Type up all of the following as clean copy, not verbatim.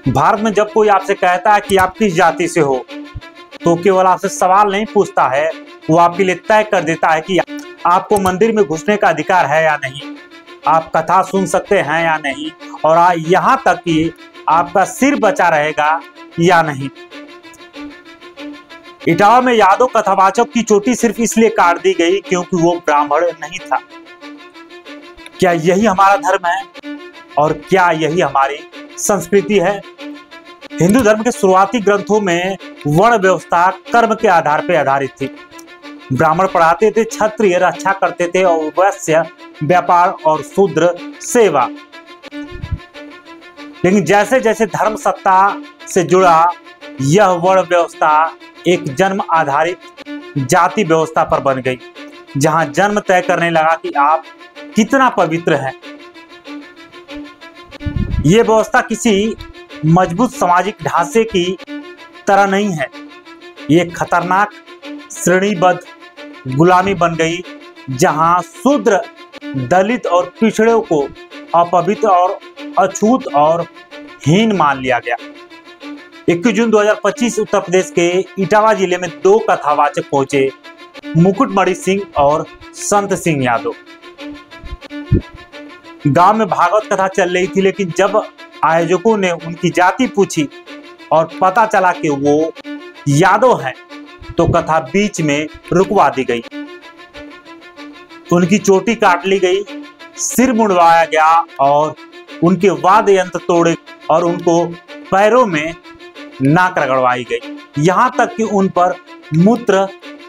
भारत में जब कोई आपसे कहता है कि आप किस जाति से हो, तो केवल आपसे सवाल नहीं पूछता है, वो आपके लिए तय कर देता है कि आपको मंदिर में घुसने का अधिकार है या नहीं, आप कथा सुन सकते हैं या नहीं, और यहाँ तक कि आपका सिर बचा रहेगा या नहीं। इटावा में यादव कथावाचक की चोटी सिर्फ इसलिए काट दी गई क्योंकि वो ब्राह्मण नहीं था। क्या यही हमारा धर्म है और क्या यही हमारी संस्कृति है? हिंदू धर्म के शुरुआती ग्रंथों में वर्ण व्यवस्था कर्म के आधार पर आधारित थी। ब्राह्मण पढ़ाते थे, क्षत्रिय रक्षा करते थे और वैश्य व्यापार और शूद्र सेवा। लेकिन जैसे जैसे धर्म सत्ता से जुड़ा, यह वर्ण व्यवस्था एक जन्म आधारित जाति व्यवस्था पर बन गई, जहां जन्म तय करने लगा कि आप कितना पवित्र हैं। यह व्यवस्था किसी मजबूत सामाजिक ढांचे की तरह नहीं है, ये खतरनाक श्रेणीबद्ध गुलामी बन गई, जहां शूद्र, दलित और पिछड़ों को अपवित्र और अछूत और हीन मान लिया गया। 21 जून 2025 उत्तर प्रदेश के इटावा जिले में दो कथावाचक पहुंचे, मुकुटमणि सिंह और संत सिंह यादव। गांव में भागवत कथा चल रही थी, लेकिन जब आयोजकों ने उनकी जाति पूछी और पता चला कि वो यादव हैं, तो कथा बीच में रुकवा दी गई। उनकी चोटी काट ली गई, सिर मुड़वाया गया और उनके वाद्य यंत्र तोड़े और उनको पैरों में नाक रगड़वाई गई। यहाँ तक कि उन पर मूत्र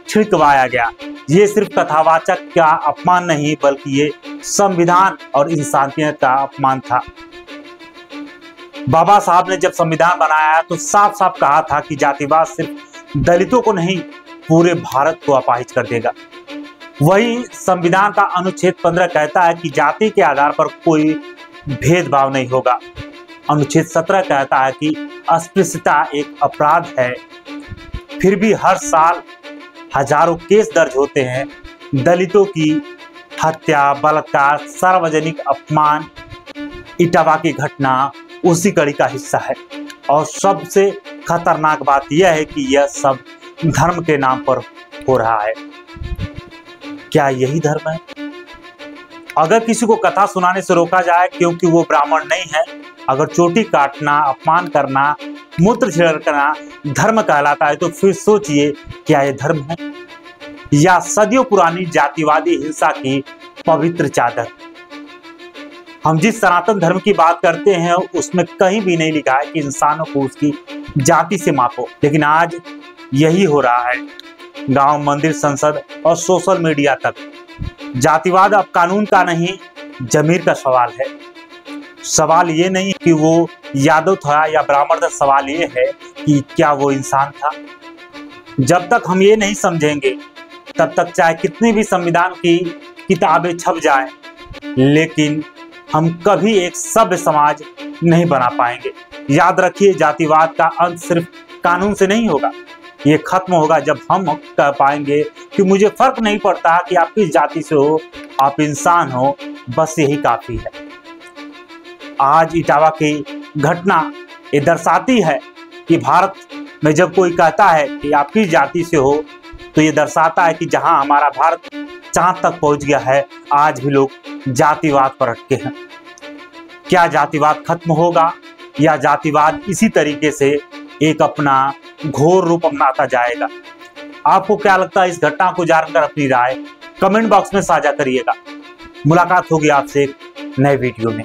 छिड़कवाया गया। ये सिर्फ कथावाचक का अपमान नहीं, बल्कि ये संविधान और इंसानियत का अपमान था। बाबा साहब ने जब संविधान बनाया तो साफ साफ कहा था कि जातिवाद सिर्फ दलितों को नहीं, पूरे भारत को अपाहिज कर देगा। वही संविधान का अनुच्छेद 15 कहता है कि जाति के आधार पर कोई भेदभाव नहीं होगा। अनुच्छेद 17 कहता है कि अस्पृश्यता एक अपराध है। फिर भी हर साल हजारों केस दर्ज होते हैं। दलितों की हत्या, बलात्कार, सार्वजनिक अपमान, इटावा की घटना उसी कड़ी का हिस्सा है। और सबसे खतरनाक बात यह है कि यह सब धर्म के नाम पर हो रहा है। क्या यही धर्म है? अगर किसी को कथा सुनाने से रोका जाए क्योंकि वो ब्राह्मण नहीं है, अगर चोटी काटना, अपमान करना, मूत्र छिड़कना धर्म कहलाता है, तो फिर सोचिए क्या यह धर्म है या सदियों पुरानी जातिवादी हिंसा की पवित्र चादर? हम जिस सनातन धर्म की बात करते हैं उसमें कहीं भी नहीं लिखा है कि इंसानों को उसकी जाति से मापो, लेकिन आज यही हो रहा है। गांव, मंदिर, संसद और सोशल मीडिया तक जातिवाद अब कानून का नहीं, जमीर का सवाल है। सवाल ये नहीं कि वो यादव था या ब्राह्मण था, सवाल ये है कि क्या वो इंसान था। जब तक हम ये नहीं समझेंगे, तब तक चाहे कितनी भी संविधान की किताबें छप जाएं, लेकिन हम कभी एक सभ्य समाज नहीं बना पाएंगे। याद रखिए, जातिवाद का अंत सिर्फ कानून से नहीं होगा, ये खत्म होगा जब हम कह पाएंगे कि मुझे फर्क नहीं पड़ता कि आप किस जाति से हो, आप इंसान हो, बस यही काफी है। आज इटावा की घटना ये दर्शाती है कि भारत में जब कोई कहता है कि आप किस जाति से हो, तो ये दर्शाता है कि जहां हमारा भारत चांद तक पहुंच गया है, आज भी लोग जातिवाद पर अटके हैं। क्या जातिवाद खत्म होगा या जातिवाद इसी तरीके से एक अपना घोर रूप अपनाता जाएगा? आपको क्या लगता है? इस घटना को जानकर अपनी राय कमेंट बॉक्स में साझा करिएगा। मुलाकात होगी आपसे एक नए वीडियो में।